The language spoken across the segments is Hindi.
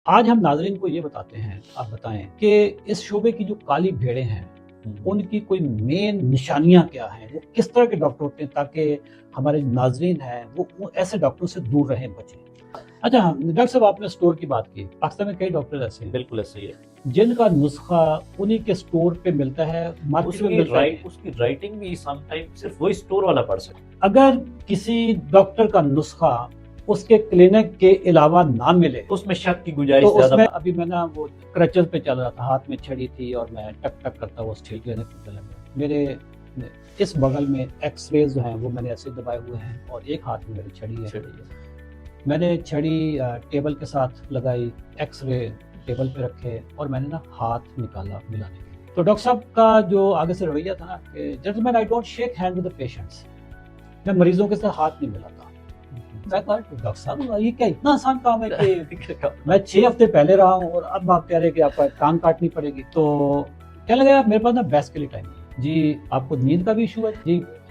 आज हम नाज़रीन को ये बताते हैं, आप बताएं कि इस शोबे की जो काली भेड़ें हैं उनकी कोई मेन निशानियां क्या हैं, वो किस तरह के डॉक्टर होते हैं ताकि हमारे नाज़रीन हैं वो ऐसे डॉक्टरों से दूर रहें, बचें। अच्छा डॉक्टर साहब, आपने स्टोर की बात की। पाकिस्तान में कई डॉक्टर ऐसे हैं बिल्कुल ऐसा ही है। जिनका नुस्खा उन्हीं के स्टोर पे मिलता है, मार्केट में मिलता है। उसकी राइटिंग भी समटाइम सिर्फ वही स्टोर वाला पढ़ सकता अगर किसी डॉक्टर का नुस्खा उसके क्लिनिक के अलावा ना मिले है, उसमें शक की तो गुंजाइश उसमें ज्यादा। अभी मैं ना वो क्रचेस पे चल रहा था, हाथ में छड़ी थी और मैं टक टक करता हुआ स्टील क्लिनिक पे चला गया। मेरे इस बगल में एक्सरे जो हैं वो मैंने ऐसे दबाए हुए हैं और एक हाथ में मेरी छड़ी है। मैंने छड़ी टेबल के साथ लगाई, एक्सरे टेबल पे रखे और मैंने ना हाथ निकाला मिलाने के लिए। तो डॉक्टर साहब का जो आगे से रवैया था ना कि gentleman I don't shake hand with the patients, मैं मरीजों के साथ हाथ नहीं मिलाता। मैं कहा डॉक्टर साहब ये क्या इतना आसान काम है कि मैं 6 हफ्ते पहले रहा हूँ और अब आप कह रहे हैं कि आपको टांग काटनी पड़ेगी। तो क्या लगा यार, मेरे पास ना बहस के लिए टाइम नहीं। जी आपको नींद का भी इशू है?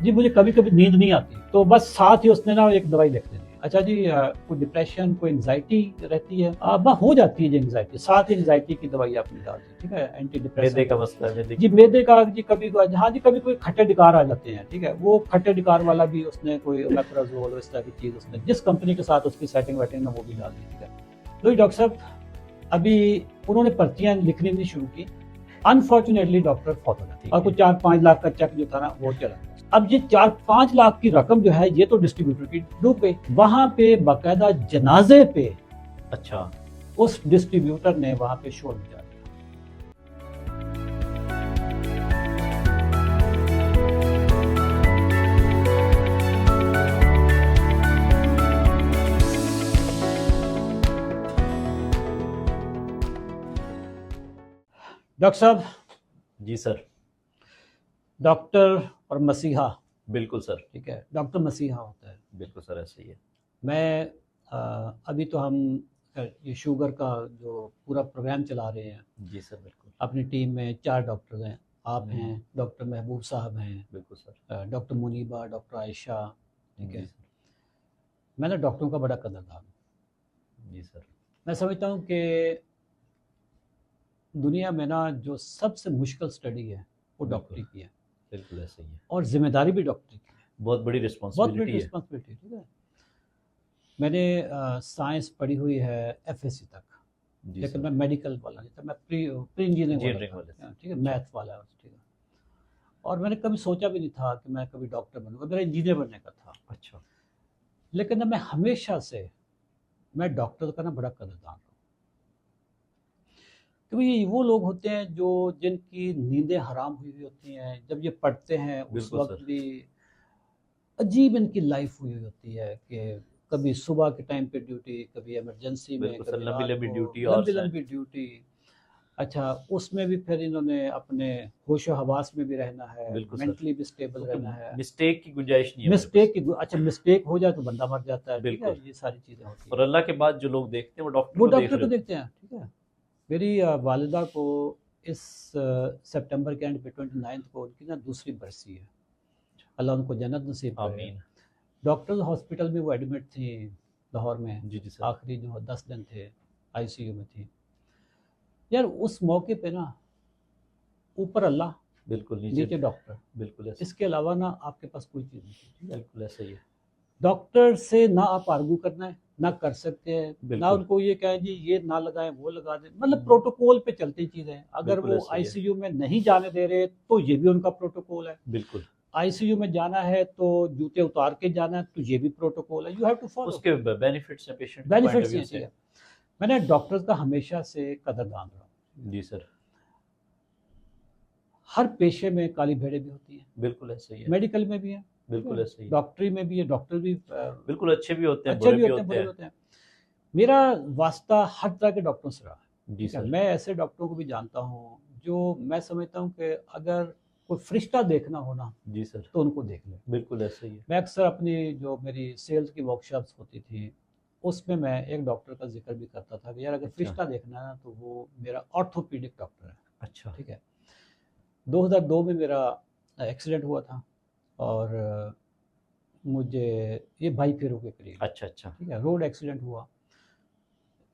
जी मुझे कभी कभी नींद नहीं आती। तो बस साथ ही उसने ना एक दवाई लिख दी। अच्छा जी, कोई डिप्रेशन कोई एंजाइटी रहती है? बस हो जाती है जी एंजाइटी, साथ ही एंजाइटी की दवाई आपने डाल दी, ठीक है, एंटी डिप्रेशन। मैदे का मसला है, जी मैदे का जी कभी, हाँ जी कभी कोई खट्टे डिकार आ जाते हैं, ठीक है, वो खट्टे डिकार वाला भी उसने कोई ओमेप्राजोल इस तरह की चीज उसने जिस कंपनी के साथ उसकी सेटिंग वेटिंग में वो भी डाल दी, ठीक है। तो डॉक्टर साहब अभी उन्होंने पर्चियां लिखनी भी शुरू की। अनफॉर्चुनेटली डॉक्टर फौत हो जाती और कुछ 4-5 लाख का चेक जो था ना वो चला। अब ये 4-5 लाख की रकम जो है ये तो डिस्ट्रीब्यूटर की डूब गई। वहां पे बाकायदा जनाजे पे अच्छा उस डिस्ट्रीब्यूटर ने वहां पे शोर मचा दिया। डॉक्टर साहब, जी सर। डॉक्टर और मसीहा, बिल्कुल सर। ठीक है, डॉक्टर मसीहा होता है। बिल्कुल सर ऐसा ही है। मैं अभी तो हम ये शुगर का जो पूरा प्रोग्राम चला रहे हैं, जी सर बिल्कुल। अपनी टीम में 4 डॉक्टर हैं। आप हैं, डॉक्टर महबूब साहब हैं, बिल्कुल sir. Doctor Muneeba, doctor Ayesha, ठीक जी है। सर। मैं ना डॉक्टरों का बड़ा कदरदान हूँ। जी सर। मैं समझता हूँ कि दुनिया में ना जो सबसे मुश्किल स्टडी है वो डॉक्टरी की है बिल्कुल ऐसा ही है। और जिम्मेदारी भी डॉक्टरी की है, बहुत बड़ी बहुत बड़ी रिस्पॉन्सिबिलिटी है। रिस्पॉन्सिबिलिटी, ठीक है। मैंने साइंस पढ़ी हुई है एफएससी तक, जी लेकिन सर। मैं मेडिकल वाला नहीं था, मैं प्री प्री इंजीनियरिंग इंजीनियरिंग वाला वाले था, से। ठीक है, मैथ वाला, ठीक है। और मैंने कभी सोचा भी नहीं था कि मैं कभी डॉक्टर बनूंगा, मेरा इंजीनियर बनने का था। अच्छा। लेकिन ना मैं हमेशा से मैं डॉक्टर का ना बड़ा कदरदान हूँ, क्योंकि ये वो लोग होते हैं जो जिनकी नींदें हराम हुई हुई होती हैं, जब ये पढ़ते हैं उस बिल्कुल वक्त सर। भी अजीब इनकी लाइफ हुई हुई होती है कि कभी सुबह के टाइम पे ड्यूटी, कभी इमरजेंसी में, बिल्कुल सर, कभी लंबी रात लंबी को ड्यूटी और लंबी लंबी ड्यूटी। अच्छा उसमें भी फिर इन्होंने अपने होशो हवास में भी रहना है, बिल्कुल सर। मेंटली भी स्टेबल रहना है। मिस्टेक की गुंजाइश नहीं है उनके मिस्टेक पास। की अच्छा मिस्टेक हो जाए तो बंदा मर जाता है, ठीक है, बिल्कुल। ये सारी चीज़ें होती और हैं। अल्लाह के बाद जो लोग देखते हैं वो डॉक्टर वो को देख डॉक्टर रहे को होते देखते हैं, ठीक है। मेरी वालिदा को इस सितंबर के एंड पे 29 को उनकी ना दूसरी बरसी है, अल्लाह उनको जन्नत नसीब हैं। करे। आमीन। डॉक्टर्स हॉस्पिटल में वो एडमिट थी लाहौर में, जी जी सर। आखिरी जो 10 दिन थे आईसीयू में थी। यार उस मौके पे ना ऊपर अल्लाह, बिल्कुल नीचे डॉक्टर, बिल्कुल ऐसा। इसके अलावा ना आपके पास कोई चीज़ नहीं थी, ठीक है। बिल्कुल ऐसा ही है। डॉक्टर से ना आप आर्गू करना है, ना कर सकते हैं, ना बिल्कुल। उनको ये कहें जी ये ना लगाएं वो लगा दें, मतलब प्रोटोकॉल पे चलती चीज़ें हैं। अगर बिल्कुल वो ऐसा ही है। आईसीयू में नहीं जाने दे रहे तो ये भी उनका प्रोटोकॉल है। बिल्कुल। आईसीयू में जाना है तो जूते उतार के जाना है तो ये भी प्रोटोकॉल है, यू हैव टू फॉलो। उसके बेनिफिट्स हैं पेशेंट के पॉइंट ऑफ बेनिफिट्स व्यू हैं, ठीक से। है। मैंने डॉक्टर्स का हमेशा से कदरदान रहा हूँ। जी सर। हर पेशे में काली भेड़े भी होती हैं, बिल्कुल ऐसा ही है। मेडिकल में भी है, बिल्कुल ऐसा ही है। डॉक्टरी में भी है, डॉक्टर भी बिल्कुल अच्छे भी होते हैं, अच्छे बुरे भी भी होते हैं, होते बुरे भी हैं। होते हैं। मेरा वास्ता हर तरह के डॉक्टरों से रहा है, जी ठीक है। सर। मैं ऐसे डॉक्टरों को भी जानता हूँ जो मैं समझता हूँ कि अगर कोई फरिश्ता देखना हो ना जी सर। तो उनको देख ले। बिल्कुल ऐसा ही है। मैं अक्सर अपनी जो मेरी सेल्स की वर्कशॉप्स होती थी उसमें मैं एक डॉक्टर का जिक्र भी करता था कि यार अगर अच्छा। फरिश्ता देखना है ना तो वो मेरा ऑर्थोपीडिक डॉक्टर है, अच्छा। ठीक है। 2002 में मेरा एक्सीडेंट हुआ था और मुझे ये 22 फेरों के करीब, अच्छा। अच्छा। ठीक है, रोड एक्सीडेंट हुआ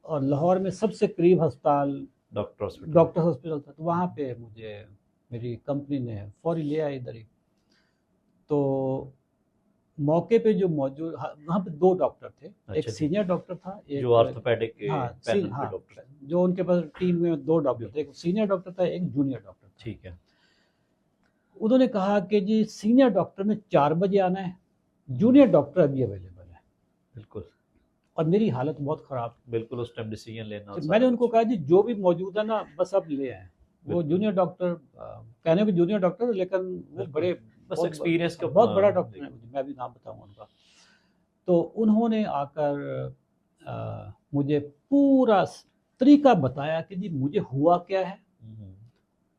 और लाहौर में सबसे करीब अस्पताल डॉक्टर हॉस्पिटल था, तो वहाँ पे मुझे मेरी कंपनी ने फौरी ले आया इधर ही। तो मौके पे जो मौजूद, वहाँ पे 2 डॉक्टर थे, एक सीनियर डॉक्टर था, एक जो ऑर्थोपेडिक के पैनल पे डॉक्टर, जो उनके पास टीम में 2 डॉक्टर थे, एक सीनियर डॉक्टर था, एक जूनियर डॉक्टर। ठीक है। उन्होंने कहा कि जी सीनियर डॉक्टर में 4 बजे आना है, जूनियर डॉक्टर अभी अवेलेबल है। बिल्कुल। और मेरी हालत बहुत ख़राब। बिल्कुल उस टाइम डिसीजन लेना। तो मैंने उनको कहा जी जो भी मौजूद है ना बस अब ले आए। वो जूनियर डॉक्टर, कहने भी जूनियर डॉक्टर, लेकिन वो बड़े बस एक्सपीरियंस का बहुत बड़ा डॉक्टर है, मैं भी नाम बताऊंगा उनका। तो उन्होंने आकर मुझे पूरा तरीका बताया कि जी मुझे हुआ क्या है,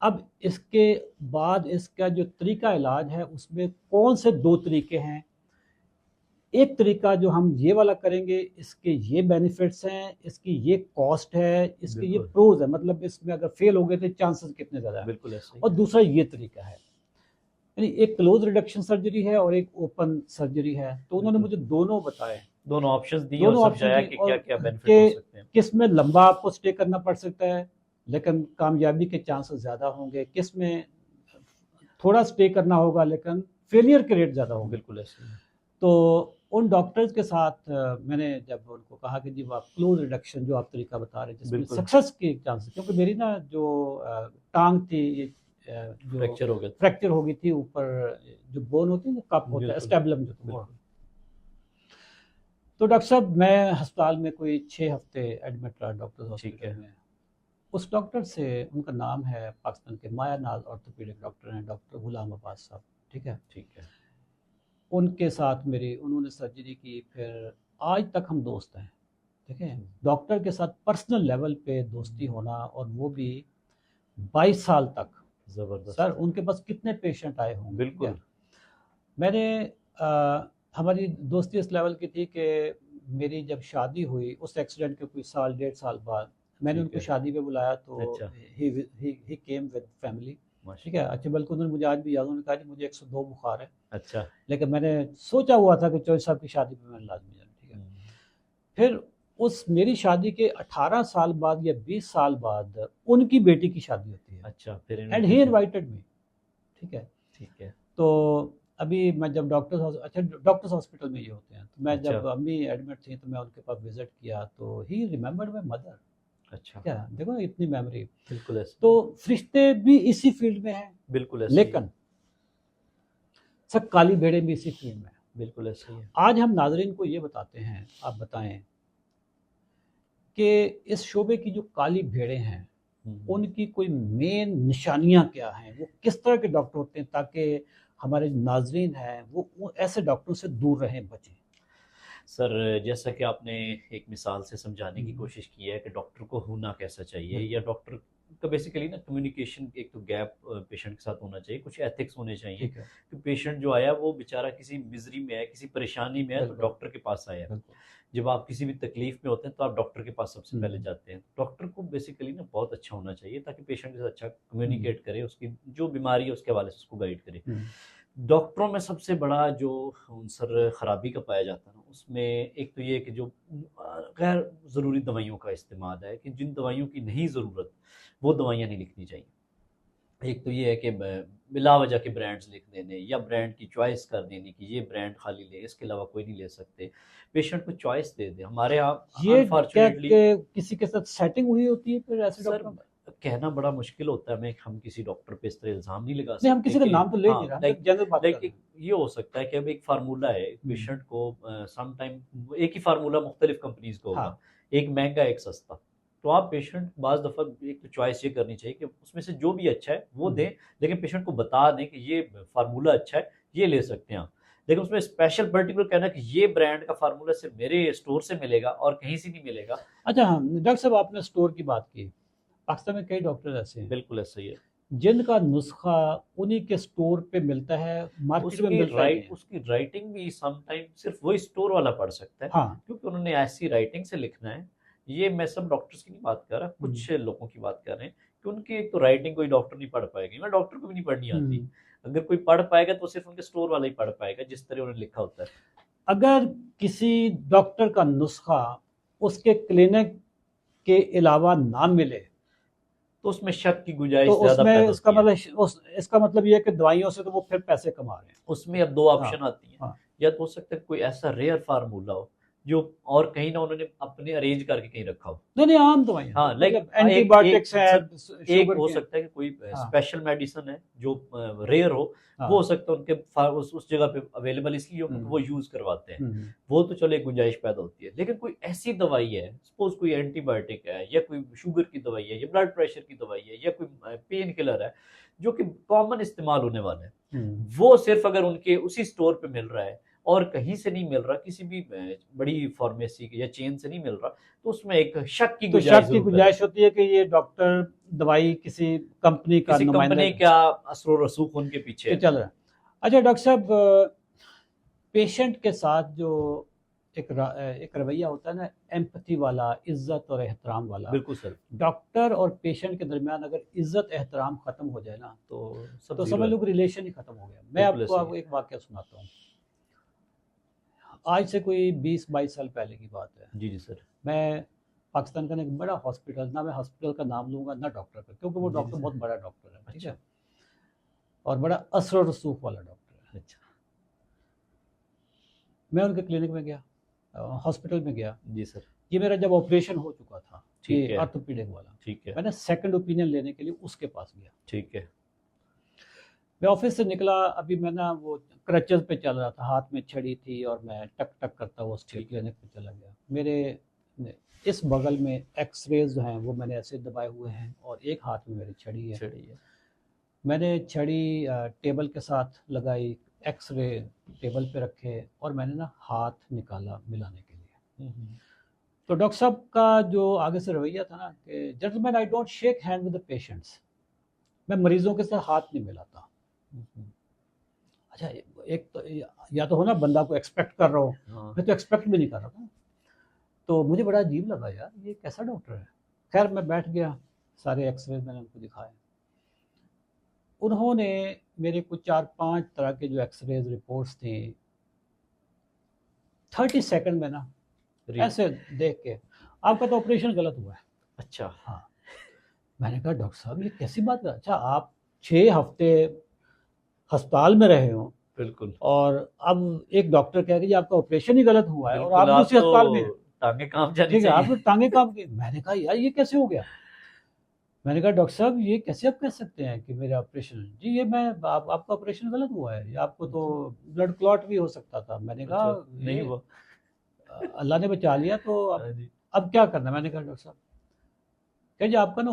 अब इसके बाद इसका जो तरीका इलाज है उसमें कौन से 2 तरीके हैं। एक तरीका जो हम ये वाला करेंगे, इसके ये बेनिफिट्स हैं, इसकी ये कॉस्ट है, इसके ये प्रोज है, मतलब इसमें अगर फेल हो गए तो चांसेस कितने ज़्यादा है। बिल्कुल ऐसे। और दूसरा ये तरीका है, यानी एक क्लोज रिडक्शन सर्जरी है और एक ओपन सर्जरी है। तो उन्होंने मुझे दोनों बताए, दोनों ऑप्शंस दिए और समझाया कि क्या क्या बेनिफिट हो सकते हैं। किस में लंबा आपको स्टे करना पड़ सकता है लेकिन कामयाबी के चांसेस ज़्यादा होंगे, किस में थोड़ा स्टे करना होगा लेकिन फेलियर के रेट ज़्यादा होंगे। बिल्कुल ऐसे। तो उन डॉक्टर्स के साथ मैंने जब उनको कहा कि जी आप क्लोज रिडक्शन जो आप तरीका बता रहे हैं जिसमें सक्सेस के चांसेस, क्योंकि मेरी ना जो टांग थी ये जो फ्रैक्चर हो गई थी, ऊपर जो बोन होती है ना, कप होता है, स्टेबलम जो था। तो डॉक्टर साहब मैं अस्पताल में कोई 6 हफ्ते एडमिट रहा डॉक्टर हॉस्पिटल में। उस डॉक्टर से, उनका नाम है पाकिस्तान के माया नाज ऑर्थोपेडिक डॉक्टर हैं, डॉक्टर गुलाम अब्बास साहब। ठीक है। उनके साथ मेरी उन्होंने सर्जरी की, फिर आज तक हम दोस्त हैं। ठीक है। डॉक्टर के साथ पर्सनल लेवल पे दोस्ती होना, और वो भी 22 साल तक। जबरदस्त सर उनके पास कितने पेशेंट आए होंगे। बिल्कुल। मैंने हमारी दोस्ती इस लेवल की थी कि मेरी जब शादी हुई उस एक्सीडेंट के कोई 1.5 साल बाद मैंने उनको शादी पे बुलाया, तो ही केम विद फैमिली। ठीक है। अच्छा, बल्कि उन्होंने मुझे आज भी याद, उन्होंने कहा जी मुझे 102 बुखार है। अच्छा। लेकिन मैंने सोचा हुआ था कि चौधरी साहब की शादी पे मैंने लाजमी जाना। ठीक है। फिर उस मेरी शादी के 18 साल बाद या 20 साल बाद उनकी बेटी की शादी होती है। अच्छा। फिर एंड ही इनवाइटेड मी। ठीक है। तो अभी मैं जब डॉक्टर्स हॉस्पिटल में ये होते हैं, तो मैं जब अम्मी एडमिट थी तो मैं उनके पास विजिट किया, तो ही रिमेंबर्ड माय मदर। अच्छा। क्या देखो इतनी मेमोरी। बिल्कुल ऐसे। तो फरिश्ते भी इसी फील्ड में हैं। बिल्कुल ऐसे। लेकिन सब काली भेड़े भी इसी फील्ड में। बिल्कुल ऐसे ही है। आज हम नाजरीन को ये बताते हैं, आप बताएं कि इस शोबे की जो काली भेड़े हैं उनकी कोई मेन निशानियां क्या हैं, वो किस तरह के डॉक्टर होते हैं, ताकि हमारे नाजरीन हैं वो ऐसे डॉक्टरों से दूर रहें, बचें। सर जैसा कि आपने एक मिसाल से समझाने की कोशिश की है कि डॉक्टर को होना कैसा चाहिए, या डॉक्टर का बेसिकली ना कम्युनिकेशन एक तो गैप पेशेंट के साथ होना चाहिए, कुछ एथिक्स होने चाहिए कि पेशेंट जो आया वो बेचारा किसी मिजरी में है, किसी परेशानी में है, तो डॉक्टर के पास आया। जब आप किसी भी तकलीफ में होते हैं तो आप डॉक्टर के पास सबसे पहले जाते हैं। डॉक्टर को बेसिकली ना बहुत अच्छा होना चाहिए ताकि पेशेंट के साथ अच्छा कम्युनिकेट करे, उसकी जो बीमारी है उसके हवाले से उसको गाइड करे। डॉक्टरों में सबसे बड़ा जो सर खराबी का पाया जाता है ना, उसमें एक तो ये कि जो गैर ज़रूरी दवाइयों का इस्तेमाल है, कि जिन दवाइयों की नहीं ज़रूरत वो दवाइयाँ नहीं लिखनी चाहिए। एक तो ये है कि बिला वजह के ब्रांड्स लिख देने, या ब्रांड की चॉइस कर देने कि ये ब्रांड खाली ले, इसके अलावा कोई नहीं ले सकते। पेशेंट को चॉइस दे दे। हमारे यहाँ ये अनफॉर्चुनेटली किसी के साथ सेटिंग हुई होती है, फिर ऐसे डॉक्टर कहना बड़ा मुश्किल होता है। हम किसी डॉक्टर पे इस तरह इल्जाम नहीं लगा सकते। हम किसी का नाम तो ले नहीं रहा, जनरल बात कर रहे हैं। ये हो सकता है कि अब एक फार्मूला है, पेशेंट को सम टाइम एक ही फार्मूला मुख्तलिफ कंपनीज का होगा, एक महंगा एक सस्ता। तो आप पेशेंट बाज़ दफ़ा एक तो चॉइस ये करनी चाहिए कि उसमें से जो भी अच्छा है वो दें, लेकिन पेशेंट को बता दें कि ये फार्मूला अच्छा है, ये ले सकते हैं आप। लेकिन उसमें स्पेशल पर्टिकुलर कहना कि ये ब्रांड का फार्मूला सिर्फ मेरे स्टोर से मिलेगा और कहीं से नहीं मिलेगा। अच्छा डॉक्टर साहब, आपने स्टोर की बात की, पाकिस्तान में कई डॉक्टर ऐसे हैं, बिल्कुल ऐसा ही है, जिनका नुस्खा उन्हीं के स्टोर पे मिलता है, मार्केट में मिलता है। उसकी राइटिंग भी सम टाइम सिर्फ वही स्टोर वाला पढ़ सकता है। क्योंकि उन्होंने ऐसी राइटिंग से लिखना है। ये मैं सब डॉक्टर्स की नहीं बात कर रहा, कुछ लोगों की बात कर रहे हैं कि उनकी एक तो राइटिंग कोई डॉक्टर नहीं पढ़ पाएगा, मैं डॉक्टर को भी नहीं पढ़नी आती। अगर कोई पढ़ पाएगा तो सिर्फ उनके स्टोर वाला ही पढ़ पाएगा, जिस तरह उन्होंने लिखा होता है। अगर किसी डॉक्टर का नुस्खा उसके क्लिनिक के अलावा ना मिले तो उसमें शक की गुंजाइश तो ज्यादा उसमें पैदा इसका होती है। मतलब इसका मतलब ये है कि दवाइयों से तो वो फिर पैसे कमा रहे हैं। उसमें अब दो ऑप्शन हाँ आती हैं, हाँ या तो हो सकता है कोई ऐसा रेयर फार्मूला हो जो और कहीं ना उन्होंने अपने अरेंज करके कहीं रखा हो। नहीं नहीं आम दवाइयाँ हाँ, लाइक मतलब एंटीबायोटिक्स है एक शुगर हो के। सकता है कि कोई हाँ स्पेशल मेडिसिन है जो रेयर हो, वो हो हाँ सकता है उनके उस जगह पे अवेलेबल इसलिए हो क्योंकि वो यूज करवाते हैं। हम्म, वो तो चलो एक गुंजाइश पैदा होती है, लेकिन कोई ऐसी दवाई है, सपोज कोई एंटीबायोटिक है या कोई शुगर की दवाई है या ब्लड प्रेशर की दवाई है या कोई पेन किलर है जो कि कॉमन इस्तेमाल होने वाला है, वो सिर्फ अगर उनके उसी स्टोर पे मिल रहा है और कहीं से नहीं मिल रहा, किसी भी बड़ी फार्मेसी या चेन से नहीं मिल रहा, तो उसमें एक शक की तो गुंजाइश शक की जरूर पैदा गुंजाइश होती है कि ये डॉक्टर दवाई किसी कंपनी का किसी नुमाइंदा कंपनी का असर रसूख उनके पीछे के है। चल रहा है। अच्छा डॉक्टर साहब, पेशेंट के साथ जो एक रवैया होता है ना, एम्पैथी वाला, इज्जत और एहतराम वाला, बिल्कुल सर, डॉक्टर और पेशेंट के दरमियान अगर इज्जत एहतराम खत्म हो जाए ना तो सब तो जीरो समझ है। लो कि रिलेशन ही खत्म हो गया। मैं बिल्कुल ऐसे ही आपको है। एक वाक्य सुनाता हूँ। आज से कोई 20-22 साल पहले की बात है। जी जी सर। मैं पाकिस्तान का ना एक बड़ा हॉस्पिटल, ना मैं हॉस्पिटल का नाम लूंगा ना डॉक्टर का, क्योंकि वो जी जी डॉक्टर सर। बहुत बड़ा डॉक्टर है, ठीक अच्छा है, और बड़ा असर और रसूख वाला डॉक्टर है। अच्छा। मैं उनके क्लिनिक में गया, हॉस्पिटल में गया। जी सर। ये मेरा जब ऑपरेशन हो चुका था, ठीक ये है ऑर्थोपेडिक वाला, ठीक है मैंने सेकंड ओपिनियन लेने के लिए उसके पास गया। ठीक है। मैं ऑफिस से निकला, अभी मैं ना वो क्रचेस पे चल रहा था, हाथ में छड़ी थी और मैं टक टक करता हुआ उसके ठीक है। क्लिनिक पे चला गया। मेरे इस बगल में एक्सरेज जो हैं वो मैंने ऐसे दबाए हुए हैं और एक हाथ में मेरी छड़ी है। चलिए। मैंने छड़ी टेबल के साथ लगाई, एक्सरे टेबल पे रखे और मैंने ना हाथ निकाला मिलाने के लिए। तो डॉक्टर साहब का जो आगे से रवैया था ना कि gentleman I don't shake hand with the patients, मैं मरीजों के साथ हाथ नहीं मिलाता। अच्छा एक तो या तो हो ना बंदा को एक्सपेक्ट कर रहा हो, हाँ मैं तो एक्सपेक्ट भी नहीं कर रहा था। तो मुझे बड़ा अजीब लगा, यार ये कैसा डॉक्टर है। खैर मैं बैठ गया, सारे एक्सरे मैंने उनको दिखाए। उन्होंने मेरे को 4-5 तरह के जो एक्सरेज रिपोर्ट्स थी 30 सेकंड में ना ऐसे देख के, आपका तो ऑपरेशन गलत हुआ है। अच्छा। हाँ, मैंने कहा डॉक्टर साहब ये कैसी बात है। अच्छा आप 6 हफ्ते अस्पताल में रहे हो बिल्कुल और अब एक डॉक्टर कह रही है आपका ऑपरेशन ही गलत हुआ है और बिल्कुल, आप भी आप उसी अस्पताल में तो हैं। टांगे काम जानी ठीक है, चाहिए। आपने टांगे काम की। मैंने कहा यार ये कैसे हो गया। मैंने कहा डॉक्टर साहब ये कैसे आप कह सकते हैं कि मेरा ऑपरेशन, जी ये मैं आपका ऑपरेशन गलत हुआ है, या आपको तो ब्लड क्लॉट भी हो सकता था। मैंने कहा अच्छा, नहीं हुआ। अल्लाह ने बचा लिया, तो हाँ जी। अब क्या करना है। मैंने कहा डॉक्टर साहब कह जी आपका ना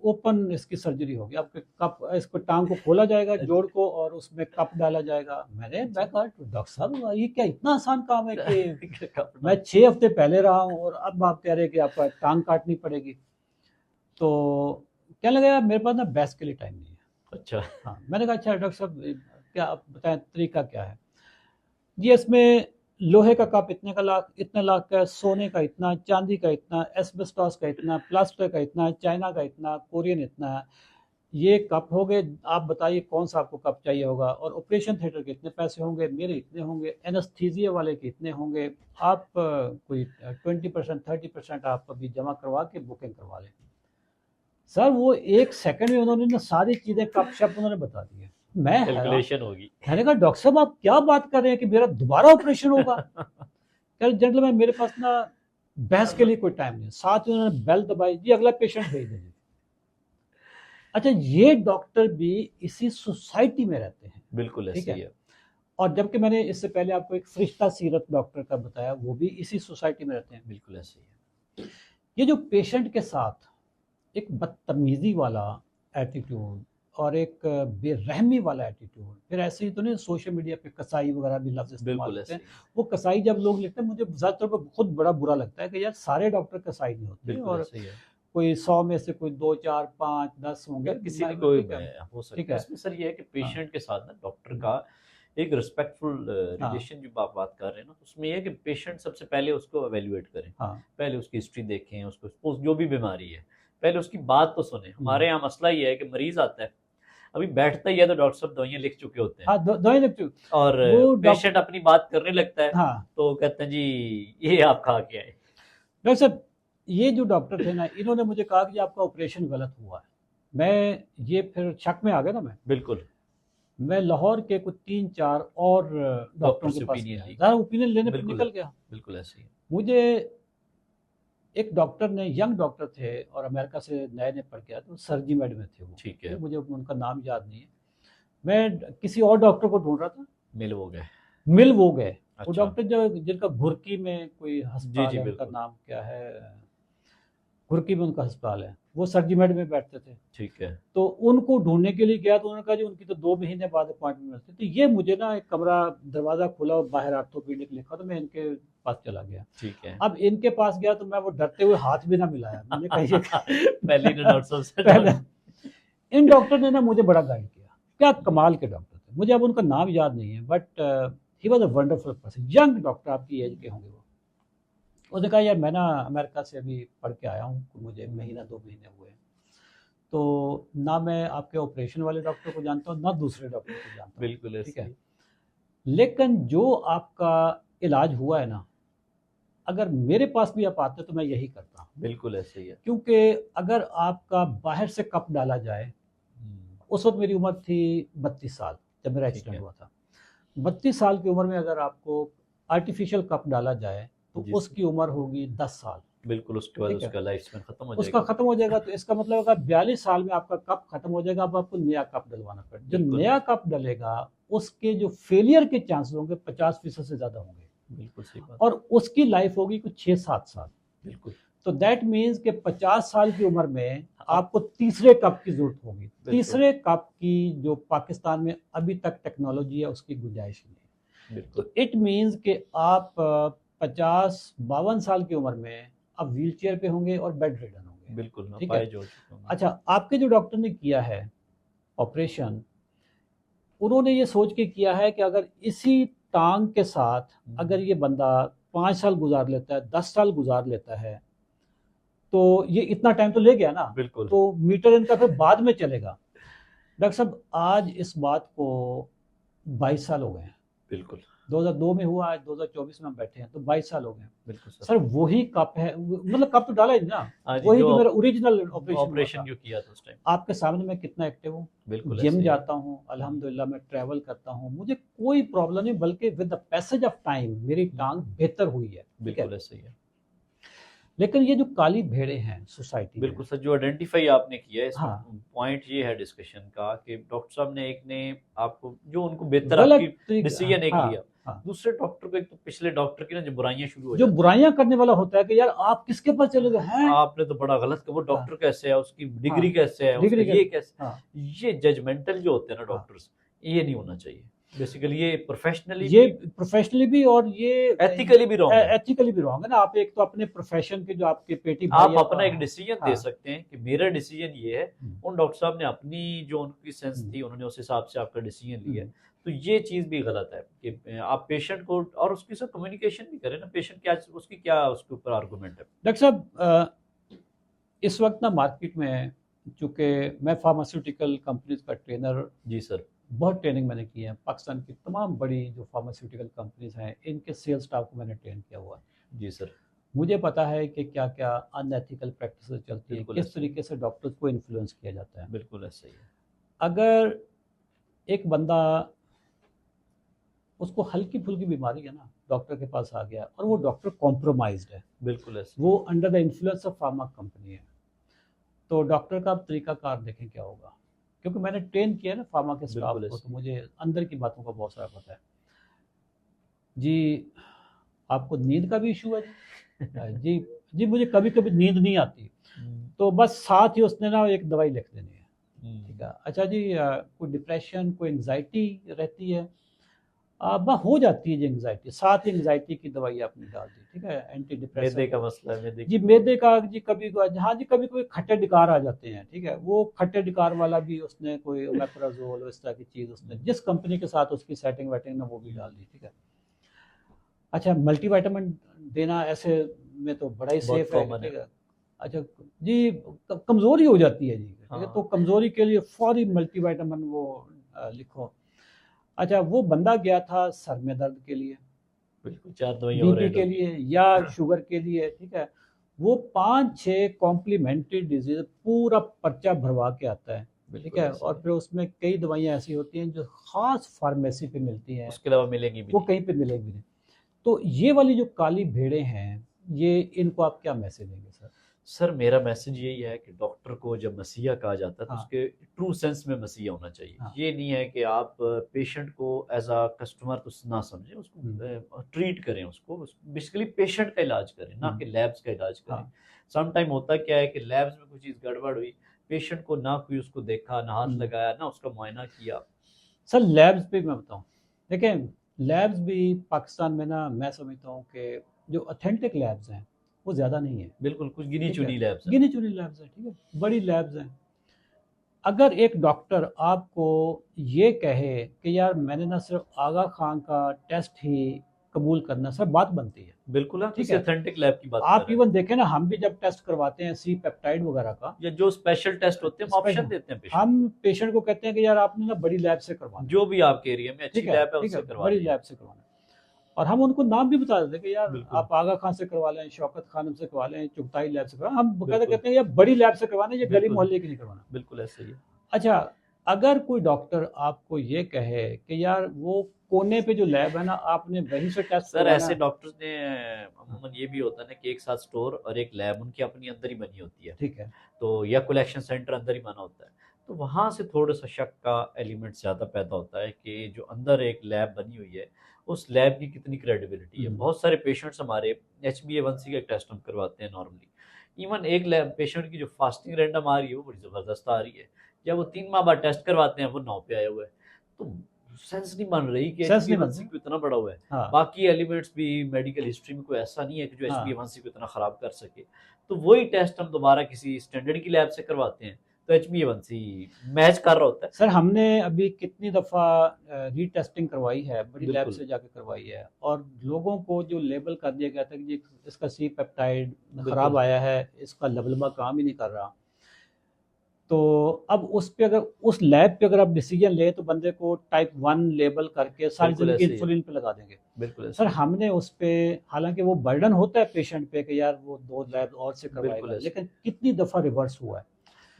ओपन इसकी सर्जरी होगी, आपके कप इसको टांग को खोला जाएगा जोड़ को और उसमें कप डाला जाएगा। मैं कहा डॉक्टर साहब ये क्या इतना आसान काम है कि मैं 6 हफ्ते पहले रहा हूँ और अब आप कह रहे हैं कि आपका टांग काटनी पड़ेगी। तो क्या लगा यार मेरे पास ना बहस के लिए टाइम नहीं है। अच्छा हाँ मैंने कहा अच्छा डॉक्टर साहब क्या आप बताएं तरीका क्या है। जी इसमें लोहे का कप इतने लाख का है, सोने का इतना, चांदी का इतना, एस्बेस्टॉस का इतना, प्लास्टिक का इतना, चाइना का इतना, कोरियन इतना है। ये कप हो गए, आप बताइए कौन सा आपको कप चाहिए होगा, और ऑपरेशन थिएटर के इतने पैसे होंगे, मेरे इतने होंगे, एनेस्थीसिया वाले के इतने होंगे, आप कोई 20% 30% आप अभी जमा करवा के बुकिंग करवा लें। सर वो 1 सेकंड में उन्होंने ना सारी चीज़ें कप शप उन्होंने बता दी है। मैं कैलकुलेशन होगी। मैंने कहा डॉक्टर साहब आप क्या बात कर रहे हैं कि मेरा दोबारा ऑपरेशन होगा। कह जेंटलमैन मेरे पास ना बहस के लिए कोई टाइम नहीं। साथ ही उन्होंने बेल दबाई, जी अगला पेशेंट भेज दीजिए। अच्छा ये डॉक्टर भी इसी सोसाइटी में रहते हैं, बिल्कुल ठीक ऐसे ही है। है। और जबकि मैंने इससे पहले आपको एक फरिश्ता सीरत डॉक्टर का बताया, वो भी इसी सोसाइटी में रहते हैं। बिल्कुल ऐसे ही है। ये जो पेशेंट के साथ एक बदतमीजी वाला एटीट्यूड और एक बेरहमी वाला एटीट्यूड, फिर ऐसे ही तो नहीं सोशल मीडिया पे कसाई वगैरह भी लफ्ज इस्तेमाल बिल्कुल होते ऐसे हैं। ही है। वो कसाई जब लोग लिखते हैं मुझे ज़्यादातर पर खुद बड़ा बुरा लगता है कि यार सारे डॉक्टर कसाई नहीं होते, बिल्कुल और ऐसे ही है। कोई 100 में से कोई 2 4 5 10 होंगे। यार किसी ने कोई ठीक है, हो सकता ठीक है है। इसमें सर ये है कि हाँ पेशेंट के साथ ना डॉक्टर का एक रिस्पेक्टफुल हाँ रिलेशन जो आप बात कर रहे हैं ना, तो उसमें ये है कि पेशेंट सबसे पहले उसको एवेल्युएट करें, हाँ पहले उसकी हिस्ट्री देखें, उसको सपोज जो भी बीमारी है पहले उसकी बात तो सुने। हमारे यहाँ मसला ये है कि मरीज आता है, अभी बैठता ही है तो डॉक्टर साहब दवाइयाँ लिख चुके होते हैं, हाँ दवाई लिख चुके और वो पेशेंट अपनी बात करने लगता है हाँ तो कहते हैं जी ये आप खा के आए। डॉक्टर साहब ये जो डॉक्टर थे ना, इन्होंने मुझे कहा कि आपका ऑपरेशन गलत हुआ है। मैं ये फिर शक में आ गया ना, बिल्कुल मैं लाहौर के कुछ 3-4 और डॉक्टरों के पास ओपिनियन गया, ली, ज़्यादा ओपिनियन लेने पर बिल्कुल निकल गया। बिल्कुल ऐसे ही। मुझे एक डॉक्टर ने, यंग डॉक्टर थे और अमेरिका से नए नए पढ़ के आए, तो सर्जी मेड में थे वो, ठीक है, मुझे उनका नाम याद नहीं है। मैं किसी और डॉक्टर को ढूंढ रहा था, मिल हो गए। मिल वो गए। वो अच्छा, डॉक्टर जो जिनका घुरकी में कोई जी अस्पताल जी है, उनका बिल्कुल, नाम क्या है, घुरकी में उनका अस्पताल है, वो सर्जी मेड में बैठते थे। ठीक है, तो उनको ढूंढने के लिए गया, तो उन्होंने कहा जी उनकी तो 2 महीने बाद अपॉइंटमेंट मिलती है। तो ये मुझे ना, एक कमरा, दरवाज़ा खुला और बाहर ऑर्थोपेडिक लिखा, तो मैं इनके पास चला गया। ठीक है। अब इनके पास गया तो मैं वो डरते हुए हाथ भी ना मिलाया, मैंने कहा ये पहले ने डॉक्टर साहब से पहले इन डॉक्टर ने ना मुझे बड़ा गाइड किया, क्या कमाल के डॉक्टर थे। मुझे अब उनका नाम याद नहीं है, but he was a wonderful person, young doctor, आपकी एज के होंगे वो। उसने कहा यार मैं ना अमेरिका से अभी पढ़ के आया हूँ, मुझे महीना 2 महीने हुए हैं, तो ना मैं आपके ऑपरेशन वाले डॉक्टर को जानता हूँ, ना दूसरे डॉक्टर को जानता हूँ, बिल्कुल ठीक ऐसे है, ही, लेकिन जो आपका इलाज हुआ है ना, अगर मेरे पास भी आप आते तो मैं यही करता हूँ। बिल्कुल ऐसे ही है। क्योंकि अगर आपका बाहर से कप डाला जाए, उस वक्त मेरी उम्र थी 32 साल जब मेरा ठीक एक्सीडेंट है, हुआ था। 32 साल की उम्र में अगर आपको आर्टिफिशियल कप डाला जाए तो जी सर, उसकी उम्र होगी 10 साल। बिल्कुल उसके बाद ठीक है, उसका लाइफ स्पैन खत्म हो उसका जाएगा। खत्म हो जाएगा, तो इसका मतलब अगर 42 साल में आपका कप खत्म हो जाएगा, अब आपको नया कप डलवाना पड़ेगा। जो बिल्कुल नया कप डलेगा उसके जो फेलियर के चांसेस होंगे 50% से ज़्यादा होंगे, बिल्कुल सही बात, और उसकी लाइफ होगी कुछ 6-7 साल। बिल्कुल तो दैट मीन्स कि 50 साल की उम्र में आपको तीसरे कप की जरूरत होगी। तीसरे कप की जो पाकिस्तान में अभी तक टेक्नोलॉजी है उसकी गुंजाइश नहीं है। बिल्कुल तो इट मीन्स कि आप 50-52 साल की उम्र में आप व्हील चेयर पे होंगे और बेड रिडन होंगे। बिल्कुल ना ठीक पाए है, जो चुके होंगे। अच्छा, आपके जो डॉक्टर ने किया है ऑपरेशन, उन्होंने ये सोच के किया है कि अगर इसी टांग के साथ अगर ये बंदा 5 साल गुजार लेता है, 10 साल गुजार लेता है, तो ये इतना टाइम तो ले गया ना, बिल्कुल तो मीटर इनका फिर बाद में चलेगा। डॉक्टर साहब आज इस बात को 22 साल हो गए हैं, बिल्कुल 2002 में हुआ, आज 2024 में हम बैठे हैं, तो 22 साल हो गए हैं। बिल्कुल सर। सर वही कप है, मतलब कप तो डाला ही ना, हाँ जी, वही जो जो मेरा ओरिजिनल ऑपरेशन हुआ ऑपरेशन था। जो किया था उस टाइम, आपके सामने मैं कितना एक्टिव हूँ, बिल्कुल जिम ऐसे ही, जाता हूँ अल्हम्दुलिल्लाह, मैं ट्रैवल करता हूँ, मुझे कोई प्रॉब्लम नहीं, बल्कि with the passage of time मेरी टांग बेहतर हुई है। ठीक है, बिल्कुल ऐसे ही है। लेकिन ये जो काली भेड़ें हैं सोसाइटी में, बिल्कुल सर, जो आइडेंटिफाई आपने किया है इसमें हाँ, पॉइंट ये है डिस्कशन का कि डॉक्टर साहब ने एक ने आपको जो उनको बेहतर गलत आपकी तरीके, डिसीजन एक हाँ लिया, हाँ, दूसरे डॉक्टर को एक तो पिछले डॉक्टर की ना जो बुराइयां शुरू हो जो जाती बुराइयां करने वाला होता है कि यार आप किसके पास चले गए हैं, हैं, आपने तो बड़ा गलत किया, वो हाँ डॉक्टर कैसे है, उसकी डिग्री हाँ, कैसे है, उसका डिग्री ये के, कैसे, हाँ ये जजमेंटल जो होते हैं ना हाँ, डॉक्टर्स, ये नहीं होना चाहिए। बेसिकली ये प्रोफेशनली ये भी प्रोफेशनली भी और ये एथिकली भी रॉन्ग है। एथिकली भी रॉन्ग है ना। आप एक तो अपने प्रोफेशन के जो आपके पेटी भाई आप है, अपना एक डिसीजन हाँ, दे सकते हैं कि मेरा डिसीजन ये है, उन डॉक्टर साहब ने अपनी जो उनकी सेंस थी उन्होंने उस हिसाब से आपका डिसीजन लिया है। तो ये चीज़ भी गलत है कि आप पेशेंट को और उसके साथ कम्युनिकेशन भी करें ना, पेशेंट क्या उसकी क्या उसके ऊपर आर्गूमेंट है। डॉक्टर साहब इस वक्त ना मार्केट में, चूँकि मैं फार्मास्यूटिकल कंपनीज का ट्रेनर, जी सर, बहुत ट्रेनिंग मैंने की है, पाकिस्तान की तमाम बड़ी जो फार्मास्यूटिकल कंपनीज हैं इनके सेल्स स्टाफ को मैंने ट्रेन किया हुआ है। जी सर, मुझे पता है कि क्या क्या अनएथिकल प्रैक्टिस चलती है, बिल्कुल किस ऐसे ही, तरीके से डॉक्टर्स को इन्फ्लुएंस किया जाता है। बिल्कुल ऐसे ही है। अगर एक बंदा, उसको हल्की फुल्की बीमारी है ना, डॉक्टर के पास आ गया और वो डॉक्टर कॉम्प्रोमाइज्ड है, बिल्कुल ऐसे वो under the influence of pharma company है, तो डॉक्टर का आप तरीकाकार देखें क्या होगा। क्योंकि मैंने ट्रेन किया है ना फार्मा के स्टाफ बिल्कुल को, ऐसे तो मुझे अंदर की बातों का बहुत सारा पता है। जी आपको नींद का भी इशू है जी, जी मुझे कभी कभी नींद नहीं आती, तो बस साथ ही उसने ना एक दवाई लिख देनी है। ठीक है, अच्छा जी कोई डिप्रेशन, कोई एंग्जाइटी रहती है, बस हो जाती है जी एंग्जाइटी, साथ ही एंग्जाइटी की दवाई आपने डाल दी, ठीक है, एंटी डिप्रेसिव। मैदे का मसला है, मैदे जी मैदे का जी कभी, हाँ जी कभी कोई खट्टे डिकार आ जाते हैं, ठीक है, वो खट्टे डिकार वाला भी उसने कोई ओमेप्राजोल इस तरह की चीज़ उसने जिस कंपनी के साथ उसकी सेटिंग वेटिंग ना वो भी डाल दी। ठीक है, अच्छा मल्टीविटामिन देना ऐसे में तो बड़ा ही बहुत सेफ है, कॉमन ठीक है। है। अच्छा जी कमज़ोरी हो जाती है जी, ठीक है, हाँ, तो कमज़ोरी के लिए फौरी मल्टीविटामिन वो लिखो। अच्छा वो बंदा गया था सर में दर्द के लिए, बिल्कुल 4 दवाइयाँ और बीपी ऐड के होगी। लिए या शुगर के लिए, ठीक है, वो 5-6 कॉम्प्लीमेंट्री डिजीज पूरा पर्चा भरवा के आता है, ठीक बिल्कुल है। ऐसे और ही। फिर उसमें कई दवाइयाँ ऐसी होती हैं जो खास फार्मेसी पे मिलती हैं, उसके अलावा मिलेंगी भी वो नहीं। कहीं पे मिलेगी नहीं। तो ये वाली जो काली भेड़ें हैं, ये इनको आप क्या मैसेज देंगे सर? सर मेरा मैसेज यही है कि डॉक्टर को जब मसीहा कहा जाता है तो हाँ। उसके ट्रू सेंस में मसीहा होना चाहिए। हाँ। ये नहीं है कि आप पेशेंट को एज अ कस्टमर तो ना समझें, उसको ट्रीट करें, उसको बेसिकली पेशेंट का इलाज करें, ना कि लैब्स का इलाज करें। हाँ। सम टाइम होता क्या है कि लैब्स में कोई चीज़ गड़बड़ हुई, पेशेंट को ना कोई उसको देखा, ना हाथ लगाया, ना उसका मुआयना किया। सर लैब्स पे मैं बताऊं, देखें लैब्स भी पाकिस्तान में ना, मैं समझता हूँ कि जो ऑथेंटिक लैब्स हैं वो ज़्यादा नहीं है। बिल्कुल कुछ गिनी ठीक है, चुनी लैब्स हैं। गिनी चुनी लैब्स हैं, ठीक है, बड़ी लैब्स हैं। अगर एक डॉक्टर आपको ये कहे कि यार मैंने ना सिर्फ आगा खान का टेस्ट ही कबूल करना, सर बात बनती है। बिल्कुल आप ठीक किसी है, ऑथेंटिक लैब की बात कर आप रहे हैं, इवन देखें ना, हम भी जब टेस्ट करवाते हैं सी पेप्टाइड वगैरह का, या जो स्पेशल टेस्ट होते हैं हम ऑप्शन स्पेशल, देते हैं पेशेंट हम पेशेंट को कहते हैं कि यार आपने ना बड़ी लैब से करवाना है, जो भी आपके एरिया में अच्छी ठीक है, लैब है ठीक है, उससे करवा बड़ी दें। लैब से करवाना है। और हम उनको नाम भी बता देते हैं कि यार बिल्कुल आप आगा खान से करवा लें, शौकत खानम से करवा लें, चुगताई लैब से करवा, हम बकायदा बिल्कुल कहते हैं यार बड़ी लैब से करवाना है, ये गली बिल्कुल मोहल्ले की नहीं करवाना। बिल्कुल ऐसे ही है। अच्छा, अगर कोई डॉक्टर आपको ये कहे कि यार वो कोने पे जो लैब है ना, आपने वहीं से टेस्ट सर करवाना ऐसे है, डॉक्टर्स ने अमूमन ये भी होता है ना कि एक साथ स्टोर और एक लैब उनकी अपनी अंदर ही बनी होती है, ठीक है, तो या कलेक्शन सेंटर अंदर ही बना होता है, तो वहाँ से थोड़ा सा शक का एलिमेंट ज़्यादा पैदा होता है कि जो अंदर एक लैब बनी हुई है उस लैब की कितनी क्रेडिबिलिटी है। बहुत सारे पेशेंट्स हमारे HbA1c का टेस्ट हम करवाते हैं नॉर्मली, इवन एक लैब पेशेंट की जो फास्टिंग रैंडम आ रही है वो बड़ी ज़बरदस्त आ रही है, जब वो 3 माह बाद टेस्ट करवाते हैं वो 9 पे आया हुआ है, तो सेंस नहीं बन रही कि सेंस नहीं HbA1c बनता। को इतना बड़ा हुआ है। हाँ, बाकी एलिमेंट्स भी मेडिकल हिस्ट्री में कोई ऐसा नहीं है कि जो हाँ। HbA1c को इतना ख़राब कर सके, तो वही टेस्ट हम दोबारा किसी स्टैंडर्ड की लैब से करवाते हैं तो HbA1c मैच कर रहा होता है। सर हमने अभी कितनी दफ़ा रीटेस्टिंग करवाई है, बड़ी लैब बिल्कुल से जाके करवाई है, और लोगों को जो लेबल कर दिया गया था कि जी इसका सी पेप्टाइड बिल्कुल ख़राब आया है, इसका लबलबा काम ही नहीं कर रहा, तो अब उस पे अगर उस लैब पे अगर आप डिसीजन ले तो बंदे को टाइप 1 लेबल करके सारी बिल्कुल ज़िंदगी ऐसे ही है। इंसुलिन पे लगा देंगे। बिल्कुल ऐसे सर ही है। हमने उस पे, हालांकि वो बर्डन होता है पेशेंट पे कि यार वो 2 लैब और से बिल्कुल करवाएगा, ऐसे लेकिन कितनी दफ़ा रिवर्स हुआ है।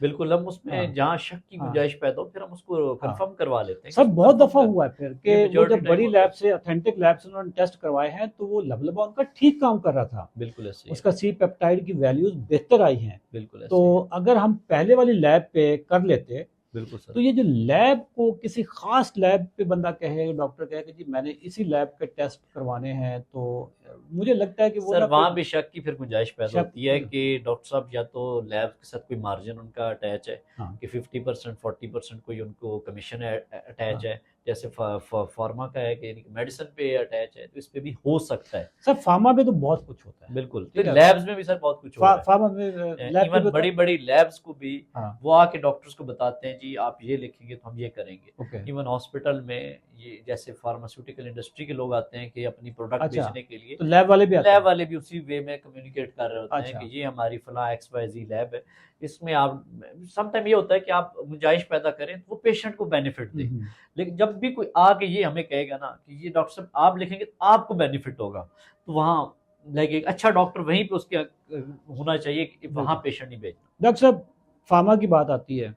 बिल्कुल हम हाँ, उसमें जहाँ शक की हाँ, गुंजाइश पैदा हो फिर हम उसको हाँ। कंफर्म करवा लेते हैं सर कि बहुत कंफर्म दफ़ा कर, हुआ है फिर ये कि वो मेजॉरिटी जब टाइम बड़ी होता लैब है। से, ऑथेंटिक लैब से उन्होंने टेस्ट करवाए हैं तो वो लबलबा उनका ठीक काम कर रहा था, बिल्कुल ऐसे ही है। उसका सी पेप्टाइड की वैल्यूज बेहतर आई हैं। बिल्कुल ऐसे तो ही है। अगर हम पहले वाली लैब पे कर लेते, बिल्कुल सर। तो ये जो लैब को किसी खास लैब पे बंदा कहे, डॉक्टर कहे कि जी मैंने इसी लैब के टेस्ट करवाने हैं, तो मुझे लगता है कि वो सर ना वहाँ भी शक की फिर गुंजाइश पैदा शक, होती है कि डॉक्टर साहब या तो लैब के साथ कोई मार्जिन उनका अटैच है हाँ, कि 50% 40% कोई उनको कमीशन अटैच हाँ। है, जैसे फार्मा का है कि मेडिसिन पे अटैच है, तो इस पे भी हो सकता है। सर फार्मा में तो बहुत कुछ होता है, बिल्कुल ठीक फिर है, लैब्स में भी सर बहुत कुछ हो रहा है। फार्मा में लैब पे इवन भी बड़ी बड़ी लैब्स को भी हाँ, वो आके डॉक्टर्स को बताते हैं जी आप ये लिखेंगे तो हम ये करेंगे। ओके, इवन हॉस्पिटल में ये जैसे फार्मास्यूटिकल इंडस्ट्री के लोग आते हैं कि अपनी प्रोडक्ट अच्छा, बेचने के लिए, तो लैब वाले भी आते लैब हैं, वाले भी उसी वे में कम्युनिकेट कर रहे होते हैं अच्छा, कि ये हमारी फला XYZ लैब है, इसमें आप समटाइम ये होता है कि आप गुंजाइश पैदा करें तो वो पेशेंट को बेनिफिट दे। लेकिन जब भी कोई आके ये हमें कहेगा ना कि ये डॉक्टर साहब आप लिखेंगे तो आपको बेनिफिट होगा, तो वहाँ लाइक एक अच्छा डॉक्टर वहीं पे उसके होना चाहिए कि वहाँ बिल्कुल। पेशेंट नहीं भेजना। डॉक्टर साहब फार्मा की बात आती है,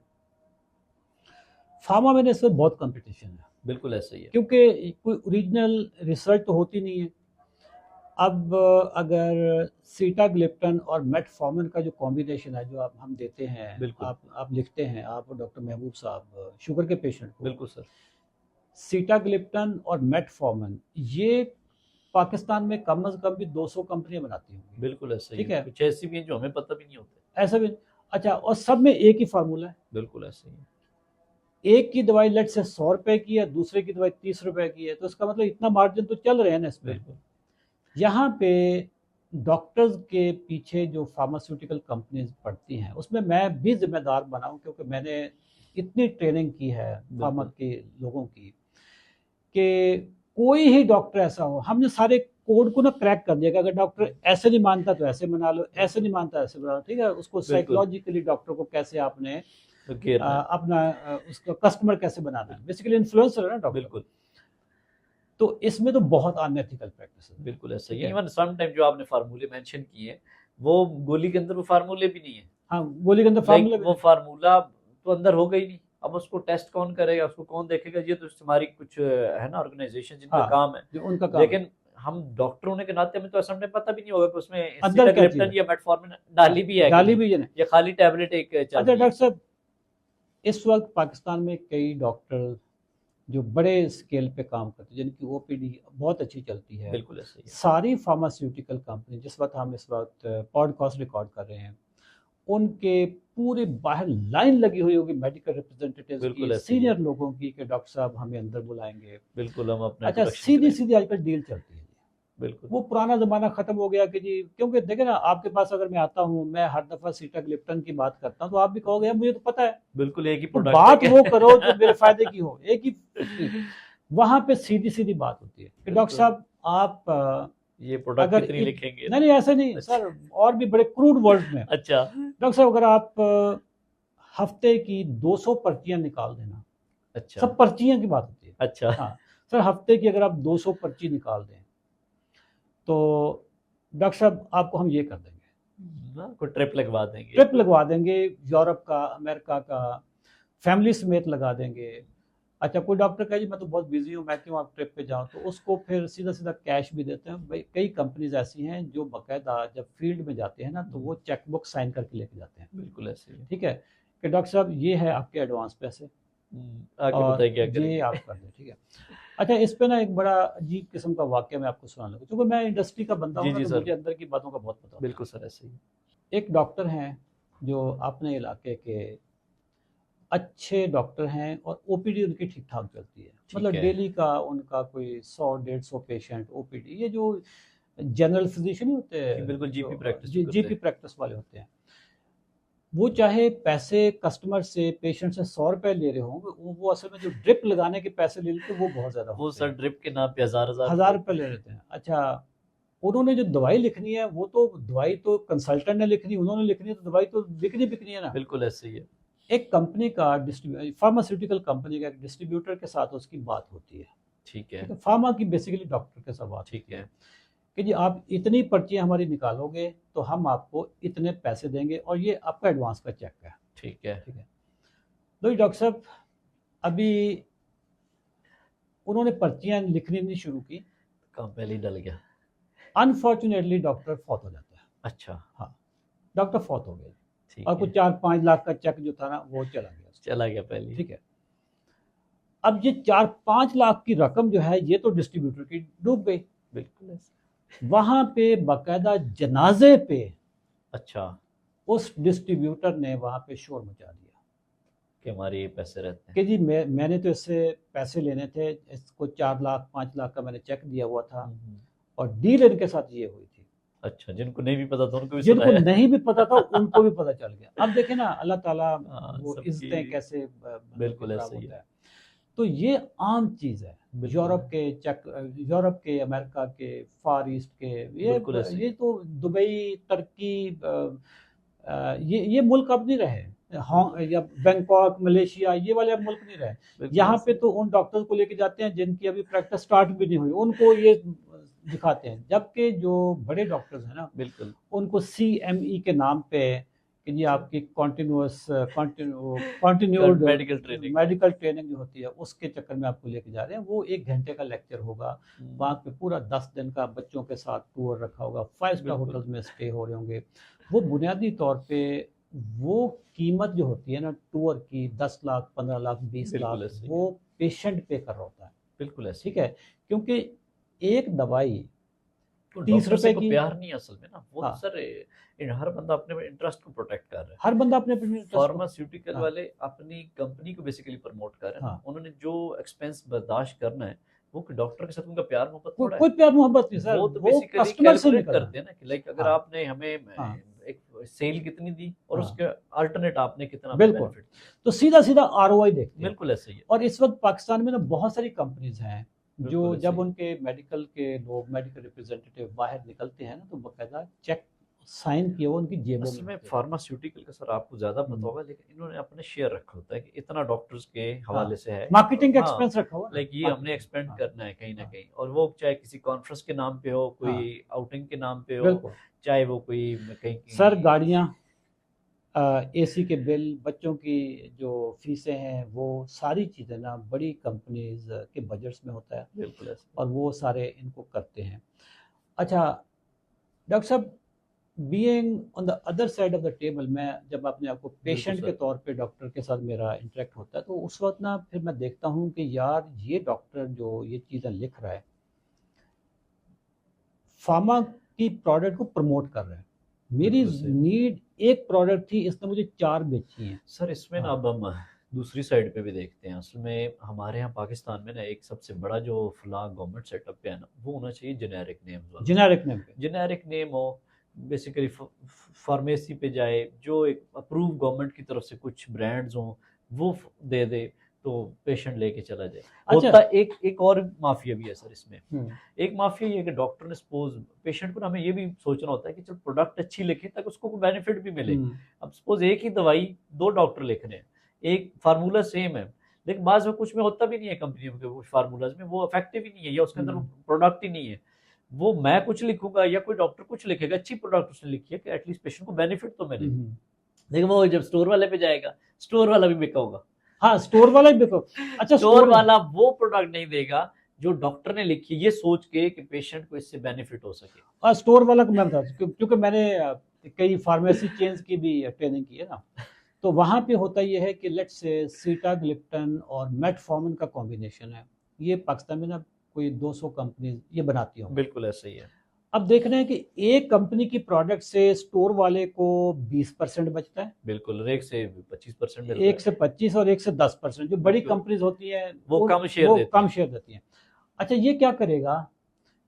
फार्मा में इस वक्त बहुत कंपटीशन है, बिल्कुल ऐसा ही है। क्योंकि कोई ओरिजिनल रिसर्च तो होती नहीं है। अब अगर सीटाग्लिप्टन और मेटफॉर्मिन का जो कॉम्बिनेशन है, जो हम देते हैं, बिल्कुल आप लिखते हैं, आप डॉक्टर महबूब साहब शुगर के पेशेंट को, बिल्कुल सर। सीटाग्लिप्टन और मेटफॉर्मिन, ये पाकिस्तान में कम से कम भी 200 कंपनियां बनाती होंगी, बिल्कुल ऐसा ही ठीक है, कुछ ऐसी भी हैं जो हमें पता भी नहीं होते। ऐसा भी। अच्छा, और सब में एक ही फार्मूला है, बिल्कुल ऐसा ही है। एक की दवाई लेट से 100 रुपए की है, दूसरे की दवाई 30 रुपए की है, तो इसका मतलब इतना मार्जिन तो चल रहे हैं ना इसमें। बिल्कुल यहाँ पे डॉक्टर्स के पीछे जो फार्मास्यूटिकल कंपनीज पड़ती हैं, उसमें मैं भी जिम्मेदार बना हूँ, क्योंकि मैंने इतनी ट्रेनिंग की है फार्मा के लोगों की कि कोई ही डॉक्टर ऐसा हो, हमने सारे कोड को ना क्रैक कर दिया कि अगर डॉक्टर ऐसे नहीं मानता तो ऐसे बना लो, ऐसे नहीं मानता ऐसे बना लो, ठीक है। उसको साइकोलॉजिकली डॉक्टर को कैसे आपने अपना उसका कस्टमर कैसे बनाना है, बेसिकली इन्फ्लुएंसर है ना डॉक्टर। बिल्कुल। तो इसमें तो बहुत अनएथिकल प्रैक्टिस है। बिल्कुल ऐसा ही है। इवन सम टाइम जो आपने फार्मूले मेंशन किए वो गोली के अंदर वो फार्मूले भी नहीं है। हाँ, गोली के अंदर फार्मूला वो फार्मूला तो अंदर हो गई नहीं, अब उसको टेस्ट कौन करेगा, उसको कौन देखेगा, ये तो हमारी कुछ है ना ऑर्गेनाइजेशन जिनका हाँ, काम है, जो उनका काम लेकिन हम डॉक्टर होने के नाते हमें तो ऐसा हमें पता भी नहीं होगा कि उसमें अंदर क्या सिटाग्लिप्टन या मेटफॉर्मिन डाली भी है, डाली भी है ना। या खाली टैबलेट एक चल अच्छा रही है। डॉक्टर साहब, इस वक्त पाकिस्तान में कई डॉक्टर जो बड़े स्केल पे काम करते हैं, जिनकी ओपीडी बहुत अच्छी चलती है, बिल्कुल ऐसे ही है। सारी फार्मास्यूटिकल कंपनी, जिस वक्त हम इस वक्त पॉडकास्ट रिकॉर्ड कर रहे हैं, उनके पूरे बाहर लाइन लगी हुई होगी मेडिकल रिप्रेजेंटेटिव्स बिल्कुल की, ऐसे ही है। सीनियर लोगों की, कि डॉक्टर साहब हमें अंदर बुलाएंगे। बिल्कुल हम अपना अच्छा, introduction सीधी करें। सीधी आजकल डील चलती है। बिल्कुल वो पुराना जमाना खत्म हो गया कि जी, क्योंकि देखे ना, आपके पास अगर मैं आता हूँ, मैं हर दफा सीटाग्लिप्टन की बात करता हूँ, तो आप भी कहोगे यार मुझे तो पता है। बिल्कुल एक ही तो प्रोडक्ट बात वो करो जो मेरे फायदे की हो, एक ही। वहां पे सीधी सीधी बात होती है कि डॉक्टर साहब आप ये प्रोडक्ट अगर कितनी लिखेंगे। नहीं ऐसे नहीं सर, और भी बड़े क्रूड वर्ड में। अच्छा डॉक्टर साहब, अगर आप हफ्ते की 200 पर्चियां निकाल देना, अच्छा सब पर्चियां की बात होती है। अच्छा हाँ सर, हफ्ते की अगर आप 200 पर्ची निकाल दें, तो डॉक्टर साहब आपको हम ये कर देंगे, कोई ट्रिप लगवा देंगे। ट्रिप लगवा देंगे, यूरोप का, अमेरिका का, फैमिली समेत लगा देंगे। अच्छा, कोई डॉक्टर कहे जी मैं तो बहुत बिजी हूँ, मैं क्यों आप ट्रिप पे जाऊँ, तो उसको फिर सीधा सीधा कैश भी देते हैं भाई। कई कंपनीज ऐसी हैं जो बाकायदा जब फील्ड में जाते हैं ना, तो वो चेक बुक साइन करके लेके जाते हैं। बिल्कुल ऐसे ही। ठीक है कि डॉक्टर साहब ये है आपके एडवांस पैसे, आगे और बताइए क्या ये करेंगे। आप कर दें। ठीक है। अच्छा, इस पे ना एक बड़ा अजीब किस्म का वाक्य मैं आपको सुनाने लगा, क्योंकि मैं इंडस्ट्री का बंदा हूँ जी ना, जी तो सर। मुझे अंदर की बातों का बहुत पता होता है। बिल्कुल सर ऐसे ही। एक डॉक्टर हैं जो अपने इलाके के अच्छे डॉक्टर हैं, और ओपीडी उनकी ठीक ठाक चलती है। मतलब है। डेली का उनका कोई 100-150 पेशेंट ओपीडी, ये जो जनरल फिजिशियन होते जी, बिल्कुल हैं, जीपी प्रैक्टिस जो जो करते जीपी हैं। प्रैक्टिस वाले होते हैं, वो चाहे पैसे कस्टमर से, पेशेंट से 100 रुपए ले रहे होंगे, वो असल में जो ड्रिप लगाने के पैसे ले लेते हैं वो बहुत ज्यादा वो होते सर हैं। ड्रिप के नाम पे हजार हजार 1000 रुपए ले लेते हैं। अच्छा, उन्होंने जो दवाई लिखनी है, वो तो दवाई तो कंसल्टेंट ने लिखनी, उन्होंने लिखनी है, तो दवाई तो बिकनी है ना। बिल्कुल ऐसे ही है। एक कंपनी का फार्मास्यूटिकल कंपनी का एक डिस्ट्रीब्यूटर के साथ उसकी बात होती है। ठीक है। ठीक है, फार्मा की बेसिकली डॉक्टर के साथ बात ठीक होती है। कि जी आप इतनी पर्चियां हमारी निकालोगे तो हम आपको इतने पैसे देंगे, और ये आपका एडवांस का चेक है। ठीक है। ठीक है। तो डॉक्टर साहब, अभी उन्होंने पर्चियां लिखनी नहीं शुरू की, काम पहले ही डल गया। अनफॉर्चुनेटली डॉक्टर फौत हो जाता है। अच्छा हाँ, डॉक्टर फौत हो गए, ठीक और है। कुछ 4-5 लाख का चेक जो था ना, वो चला गया। चला गया पहले ही। ठीक है। अब ये 4-5 लाख की रकम जो है, ये तो डिस्ट्रीब्यूटर की डूब गई। बिल्कुल ऐसे। वहां पे बाकायदा जनाजे पे अच्छा उस डिस्ट्रीब्यूटर ने वहां पे शोर मचा दिया कि हमारे ये पैसे रहते हैं। कि जी मैंने तो इससे पैसे लेने थे, इसको 4 लाख 5 लाख का मैंने चेक दिया हुआ था, और डील इनके साथ ये हुई थी। अच्छा, जिनको नहीं भी पता था उनको भी जिनको सुनाया। नहीं भी पता था उनको भी पता चल गया। अब देखे ना, अल्लाह ताला हाँ, वो सबकी- इज्जतें कैसे बिल्कुल खराब ऐसे ही होता है। है। तो ये आम चीज़ है। बिल्कुल। यूरोप के, अमेरिका के, फार ईस्ट के, बिल्कुल ऐसे ही। ये तो दुबई, तुर्की, ये मुल्क अब नहीं रहे। या बैंकॉक, मलेशिया, ये वाले अब मुल्क नहीं रहे। बिल्कुल यहाँ ऐसे पे तो उन डॉक्टर्स को लेके जाते हैं जिनकी अभी प्रैक्टिस स्टार्ट भी नहीं हुई, उनको ये दिखाते हैं। जबकि जो बड़े डॉक्टर्स हैं ना, बिल्कुल उनको CME के नाम पे कि जी आपकी कंटिन्यूड मेडिकल ट्रेनिंग जो होती है, उसके चक्कर में आपको लेके जा रहे हैं। वो 1 घंटे का लेक्चर होगा, वहाँ पे पूरा 10 दिन का बच्चों के साथ टूर रखा होगा, 5 स्टार बिल्कुल। होटल्स में स्टे हो रहे होंगे। वो बुनियादी तौर पे वो कीमत जो होती है ना टूर की, 10 लाख, 15 लाख, 20 बिल्कुल लाख, ऐसे ही वो पेशेंट पे कर रहा होता है। बिल्कुल ऐसे ठीक है, क्योंकि एक दवाई तो 30 डॉक्टर से रुपए को की, प्यार नहीं है असल में ना, वो हाँ, तो सर हर बंदा अपने इंटरेस्ट को प्रोटेक्ट कर रहा है। हर बंदा अपने अपने interest को- फार्मास्यूटिकल हाँ, वाले अपनी कंपनी को बेसिकली प्रमोट कर रहे हैं ना, हाँ। उन्होंने जो एक्सपेंस बर्दाश्त करना है, वो डॉक्टर के साथ उनका प्यार मोहब्बत थोड़ा कोई प्यार मोहब्बत नहीं है। सर, वो तो वो बेसिकली कस्टमर से कैलकुलेट निकल करते हैं ना कि लाइक अगर हाँ, आपने हमें हाँ, एक सेल कितनी दी और हाँ, उसके अल्टरनेट आपने कितना बिल्कुल। बेनिफिट। तो सीधा सीधा ROI देखते हैं। बिल्कुल ऐसे ही है। और इस वक्त पाकिस्तान में ना बहुत सारी कंपनीज हैं जो बिल्कुल ऐसे जब ही। उनके मेडिकल के लोग, मेडिकल रिप्रेजेंटेटिव बाहर निकलते हैं ना, तो बाकायदा चेक साइन किए वो उनकी जेबों असल में में होते हैं। फार्मास्यूटिकल का सर आपको ज्यादा पता होगा, लेकिन इन्होंने अपने शेयर रखा होता है कि इतना डॉक्टर्स के हवाले से है, मार्केटिंग का हाँ, एक्सपेंस रखा हुआ ना, लाइक ये हमने marketing, एक्सपेंड हाँ, करना है कहीं ना हाँ, कहीं, और वो चाहे किसी कॉन्फ्रेंस के नाम पे हो, कोई हाँ, आउटिंग के नाम पे हो, बिल्कुल। चाहे वो कोई कहीं सर की। गाड़ियाँ, एसी के बिल, बच्चों की जो फीसें हैं, वो सारी चीज़ें ना बड़ी कंपनीज के बजट्स में होता है, बिल्कुल ऐसे। और वो सारे इनको करते हैं। अच्छा डॉक्टर साहब, being on the other side of the table, मैं जब अपने आप को बिल्कुल पेशेंट के सर। तौर पे डॉक्टर के साथ मेरा इंटरेक्ट होता है, तो उस वक्त ना फिर मैं देखता हूँ कि यार ये डॉक्टर जो ये चीज़ें लिख रहा है, फार्मा की प्रोडक्ट को प्रमोट कर रहा है। मेरी बिल्कुल सही नीड एक प्रोडक्ट थी, इसने मुझे 4 बेची हैं। सर। इसमें ना हाँ, अब हम दूसरी साइड पे भी देखते हैं। असल में हमारे यहाँ पाकिस्तान में ना एक सबसे बड़ा जो फलाह गवर्नमेंट सेटअप पे है ना, वो होना चाहिए जेनेरिक नेम्स वाला। जेनेरिक नेम पे। जेनेरिक नेम हो, बेसिकली फार्मेसी पे जाए, जो एक अप्रूव गवर्नमेंट की तरफ से कुछ ब्रांड्स हों, वो दे दे तो पेशेंट लेके चला जाए। अच्छा। होता एक एक और माफिया भी है सर इसमें। हम्म, एक माफिया ये है कि डॉक्टर ने सपोज पेशेंट को ना, हमें ये भी सोचना होता है कि चल प्रोडक्ट अच्छी लिखे ताकि उसको कोई बेनिफिट भी मिले। हम्म, अब सपोज एक ही दवाई 2 डॉक्टर लिख रहे हैं, एक फार्मूला सेम है, लेकिन बाद में कुछ में होता भी नहीं है, कंपनियों के कुछ फार्मूलाज में वो इफेक्टिव ही नहीं है, या उसके अंदर प्रोडक्ट ही नहीं है। वो मैं कुछ लिखूंगा या कोई डॉक्टर कुछ लिखेगा, अच्छी प्रोडक्ट उसने लिखी है कि एटलीस्ट पेशेंट को बेनिफिट तो मिले, हम्म। लेकिन वो जब स्टोर वाले पे जाएगा, स्टोर वाला भी बिका होगा। हाँ, स्टोर वाला ही देखो। अच्छा, स्टोर वाला वो प्रोडक्ट नहीं देगा जो डॉक्टर ने लिखी है, ये सोच के कि पेशेंट को इससे बेनिफिट हो सके। स्टोर वाला को मैं बता दूं, क्योंकि मैंने कई फार्मेसी चेन्स की भी ट्रेनिंग की है ना, तो वहाँ पे होता ये है कि लेट्स से सीटाग्लिप्टन और मेटफॉर्मिन का कॉम्बिनेशन है, ये पाकिस्तान में ना कोई 200 कंपनी ये बनाती होंगी। बिल्कुल ऐसा ही है। अब देख रहे हैं कि एक कंपनी की प्रोडक्ट से स्टोर वाले को 20% बचता है, बिल्कुल, एक से 25% मिल एक से 25 और एक से 10%। जो बड़ी बिल्कुल। कंपनीज होती हैं वो कम शेयर वो देती कम हैं। शेयर देती हैं। अच्छा, ये क्या करेगा,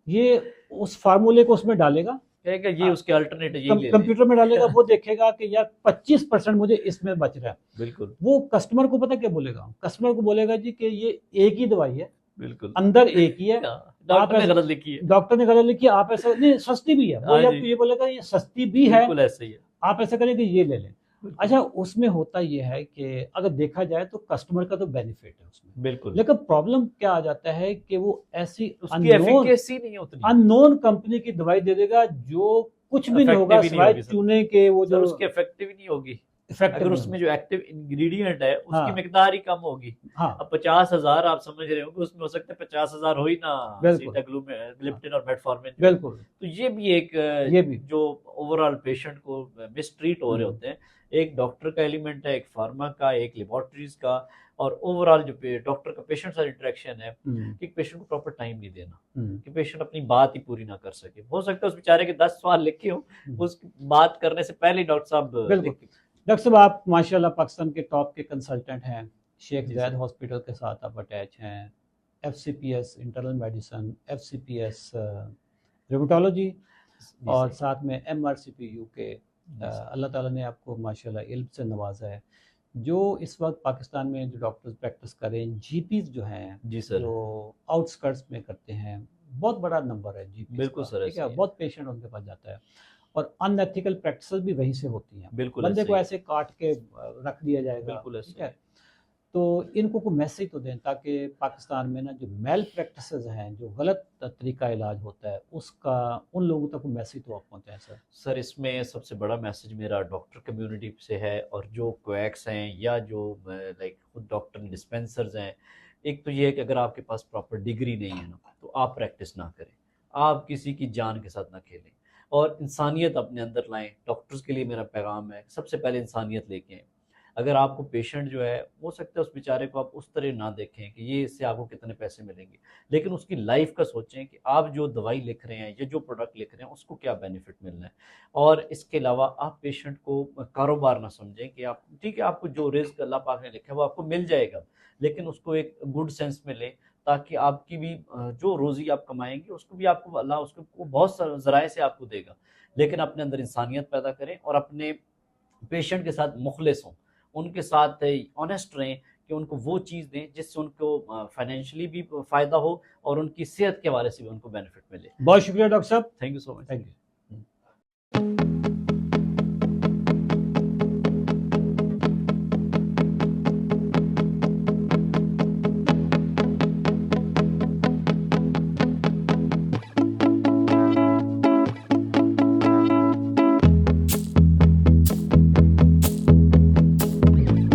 ये उस फार्मूले को उसमें डालेगा, कहेगा ये उसके अल्टरनेटिव यही ले लें। कंप्यूटर में डालेगा, वो देखेगा कि यार 25% मुझे इसमें बच रहा है। बिल्कुल वो कस्टमर को पता क्या बोलेगा, कस्टमर को बोलेगा जी कि ये एक ही दवाई है, बिल्कुल। अंदर एक ही है, डॉक्टर ने ऐसा- गलत लिखी है। डॉक्टर ने गलत लिखी है, आप ऐसा नहीं, सस्ती भी है, वो हाँ आपको जी, ये बोलेगा ये सस्ती भी है, बिल्कुल ऐसा ही है। आप ऐसा करें कि ये ले लें। बिल्कुल। अच्छा, उसमें होता ये है कि अगर देखा जाए तो कस्टमर का तो बेनिफिट है उसमें, बिल्कुल, लेकिन प्रॉब्लम क्या आ जाता है कि वो ऐसी उसकी एफिकेसी नहीं है उतनी, अननोन कंपनी की दवाई दे देगा जो कुछ भी नहीं होगा effective ही नहीं सिवाय होगी सर। चूने के, वो सर जो उसकी इफेक्टिव ही नहीं होगी। इफेक्टिव अगर उसमें जो एक्टिव इंग्रेडिएंट है उसकी हाँ, मिकदार ही कम होगी। हाँ, अब 50,000 आप समझ रहे हो कि उसमें हो सकता है 50,000 हो ही ना बिल्कुल, सीटाग्लिप्टिन और मेटफॉर्मिन। बिल्कुल, तो ये भी एक ये भी जो ओवरऑल पेशेंट को मिसट्रीट हो रहे होते हैं। एक डॉक्टर का एलिमेंट है, एक फार्मा का, एक लेबोरेटरीज का, और ओवरऑल जो डॉक्टर का पेशेंट साथ इंटरेक्शन है कि पेशेंट को प्रॉपर टाइम नहीं देना, कि पेशेंट अपनी बात ही पूरी ना कर सके। हो सकता है उस बेचारे के 10 सवाल लिखे हो, उसकी बात करने से पहले ही डॉक्टर साहब बिल्कुल। डॉक्टर साहब, आप माशाल्लाह पाकिस्तान के टॉप के कंसल्टेंट हैं, शेख जी ज़ायद सर। हॉस्पिटल के साथ आप अटैच हैं, एफसीपीएस इंटरनल मेडिसिन, एफसीपीएस रिमेटोलॉजी, जी और सर। साथ में एमआरसीपी यूके। जी सर। अल्लाह ताला ने आपको माशाल्लाह इल्म से नवाजा है। जो इस वक्त पाकिस्तान में जो डॉक्टर्स प्रैक्टिस कर रहे हैं, जीपीज जो हैं, जी सर। जो आउटस्कर्ट्स में करते हैं, बहुत बड़ा नंबर है जीपीज बिल्कुल का, सर, ठीक है, ऐसे ही है। बहुत पेशेंट उनके पास जाता है, और अनएथिकल प्रैक्टिस भी वहीं से होती हैं। बिल्कुल बंदे ऐसे को ही है। ऐसे काट के रख दिया जाएगा, बिल्कुल ऐसे ठीक ही है। है। तो इनको को मैसेज तो दें ताकि पाकिस्तान में ना जो मेल प्रैक्टिसेस हैं, जो गलत तरीका इलाज होता है, उसका उन लोगों तक मैसेज तो आप पहुँचाएं सर। सर इसमें सबसे बड़ा मैसेज मेरा डॉक्टर कम्युनिटी से है, और जो क्वैक्स हैं या जो लाइक खुद डॉक्टर डिस्पेंसर्स हैं। एक तो ये है कि अगर आपके पास प्रॉपर डिग्री नहीं है ना, तो आप प्रैक्टिस ना करें, आप किसी की जान के साथ ना खेलें, और इंसानियत अपने अंदर लाएं। डॉक्टर्स के लिए मेरा पैगाम है, सबसे पहले इंसानियत लेके आएं। अगर आपको पेशेंट जो है, हो सकता है उस बेचारे को आप उस तरह ना देखें कि ये इससे आपको कितने पैसे मिलेंगे, लेकिन उसकी लाइफ का सोचें कि आप जो दवाई लिख रहे हैं या जो प्रोडक्ट लिख रहे हैं उसको क्या बेनिफिट मिलना है। और इसके अलावा आप पेशेंट को कारोबार ना समझें कि आप, ठीक है, आपको जो रिस्क अल्लाह पाक ने लिखा है वो आपको मिल जाएगा, लेकिन उसको एक गुड सेंस में लें, ताकि आपकी भी जो रोज़ी आप कमाएंगे उसको भी आपको अल्लाह उसको बहुत ज़राए से आपको देगा। लेकिन अपने अंदर इंसानियत पैदा करें और अपने पेशेंट के साथ मुखलिस हों, उनके साथ ऑनेस्ट रहें, कि उनको वो चीज़ दें जिससे उनको फाइनेंशियली भी फ़ायदा हो और उनकी सेहत के हवाले से भी उनको बेनिफिट मिले। बहुत शुक्रिया डॉक्टर साहब, thank you so much. Thank you. है।